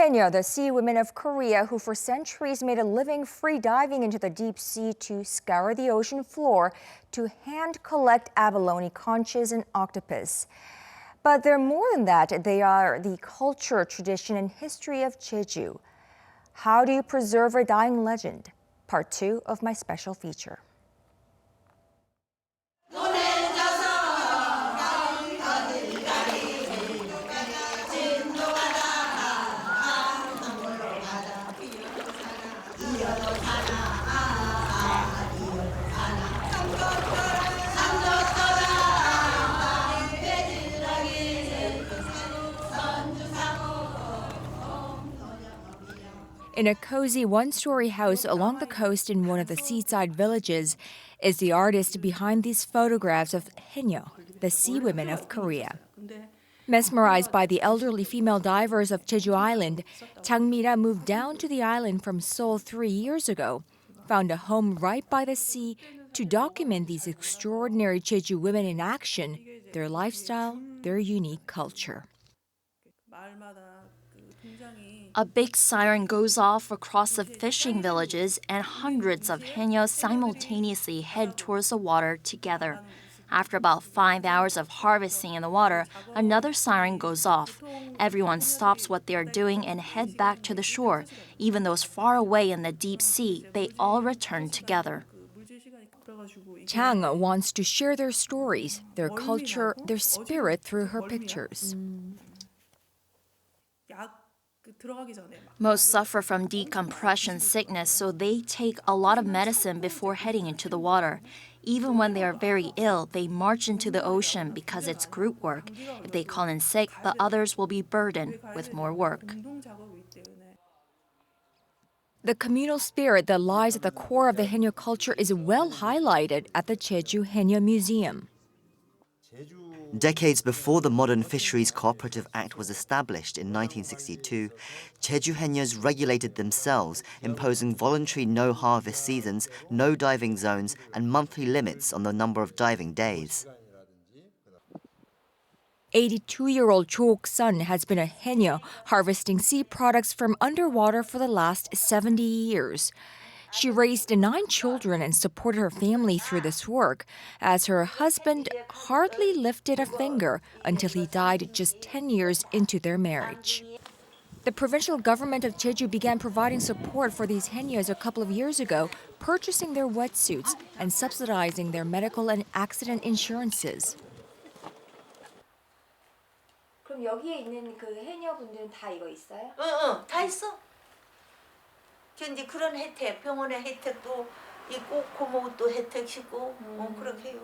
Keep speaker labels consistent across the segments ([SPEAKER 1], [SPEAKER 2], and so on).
[SPEAKER 1] Haenyeo, the sea women of Korea who for centuries made a living free diving into the deep sea to scour the ocean floor to hand collect abalone conches and octopus. But they're more than that. They are the culture, tradition, and history of Jeju. How do you preserve a dying legend? Part 2 of my special feature. In a cozy one-story house along the coast in one of the seaside villages is the artist behind these photographs of Haenyeo, the sea women of Korea. Mesmerized by the elderly female divers of Jeju Island, Jang Mi-ra moved down to the island from Seoul 3 years ago, found a home right by the sea to document these extraordinary Jeju women in action, their lifestyle, their unique culture.
[SPEAKER 2] A big siren goes off across the fishing villages and hundreds of Haenyeo simultaneously head towards the water together. After about 5 hours of harvesting in the water, another siren goes off. Everyone stops what they are doing and head back to the shore. Even those far away in the deep sea, they all return together.
[SPEAKER 1] Jang wants to share their stories, their culture, their spirit through her pictures.
[SPEAKER 2] Most suffer from decompression sickness, so they take a lot of medicine before heading into the water. Even when they are very ill, they march into the ocean because it's group work. If they call in sick, the others will be burdened with more work.
[SPEAKER 1] The communal spirit that lies at the core of the Haenyeo culture is well highlighted at the Jeju Haenyeo Museum.
[SPEAKER 3] Decades before the Modern Fisheries Cooperative Act was established in 1962, Jeju Haenyeos regulated themselves, imposing voluntary no-harvest seasons, no diving zones, and monthly limits on the number of diving days.
[SPEAKER 1] 82-year-old Cho Ok-sun has been a Haenyeo harvesting sea products from underwater for the last 70 years. She raised 9 children and supported her family through this work, as her husband hardly lifted a finger until he died just 10 years into their marriage. The provincial government of Jeju began providing support for these Haenyeos a couple of years ago, purchasing their wetsuits and subsidizing their medical and accident insurances.
[SPEAKER 4] 그럼 여기에 있는 그 해녀 분들은 다 이거 있어요?
[SPEAKER 5] 응, 다 있어. 이제 그런 혜택, 병원의 혜택도 있고 고모도 혜택 주고 그렇게 해요.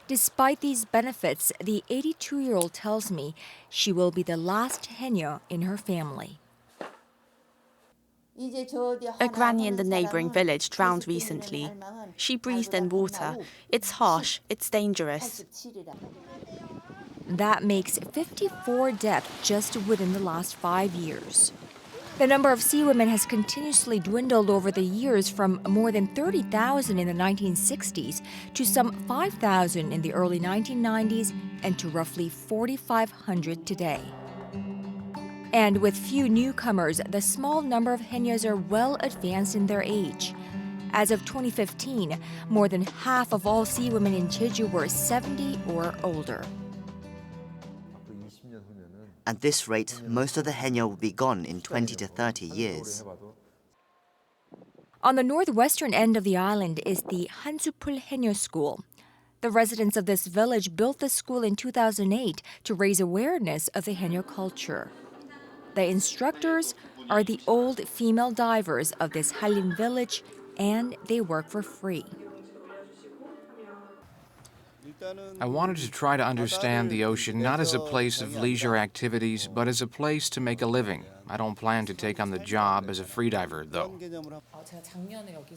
[SPEAKER 1] Despite these benefits, the 82-year-old tells me she will be the last Haenyeo in her family.
[SPEAKER 6] A granny in the neighboring village drowned recently. She breathed in water. It's harsh, it's dangerous.
[SPEAKER 1] That makes 54 deaths just within the last 5 years. The number of sea women has continuously dwindled over the years from more than 30,000 in the 1960s to some 5,000 in the early 1990s and to roughly 4,500 today. And with few newcomers, the small number of Haenyeos are well advanced in their age. As of 2015, more than half of all sea women in Jeju were 70 or older.
[SPEAKER 3] At this rate, most of the Haenyeo will be gone in 20 to 30 years.
[SPEAKER 1] On the northwestern end of the island is the Hansupul Haenyeo School. The residents of this village built the school in 2008 to raise awareness of the Haenyeo culture. The instructors are the old female divers of this Hallin village, and they work for free.
[SPEAKER 7] I wanted to try to understand the ocean not as a place of leisure activities, but as a place to make a living. I don't plan to take on the job as a freediver, though.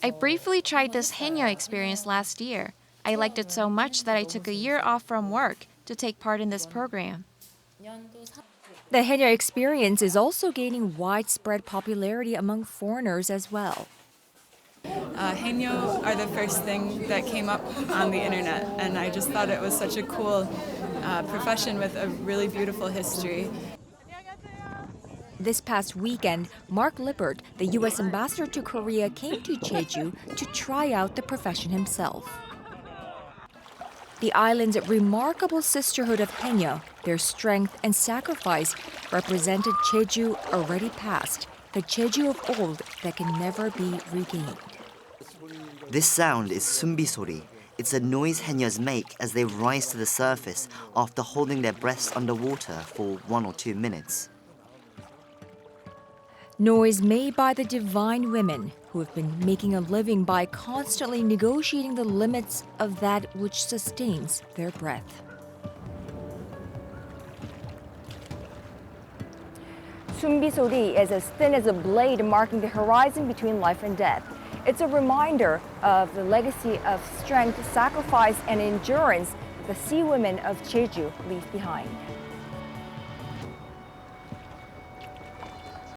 [SPEAKER 8] I briefly tried this Haenyeo experience last year. I liked it so much that I took a year off from work to take part in this program.
[SPEAKER 1] The Haenyeo experience is also gaining widespread popularity among foreigners as well.
[SPEAKER 9] Haenyeo are the first thing that came up on the internet, and I just thought it was such a cool profession with a really beautiful history.
[SPEAKER 1] This past weekend, Mark Lippert, the U.S. ambassador to Korea, came to Jeju to try out the profession himself. The island's remarkable sisterhood of Haenyeo, their strength and sacrifice, represented Jeju already past, the Jeju of old that can never be regained.
[SPEAKER 3] This sound is sumbisori. It's a noise Haenyeos make as they rise to the surface after holding their breaths underwater for 1 or 2 minutes.
[SPEAKER 1] Noise made by the divine women who have been making a living by constantly negotiating the limits of that which sustains their breath. Sumbisori is as thin as a blade marking the horizon between life and death. It's a reminder of the legacy of strength, sacrifice, and endurance the sea women of Jeju leave behind.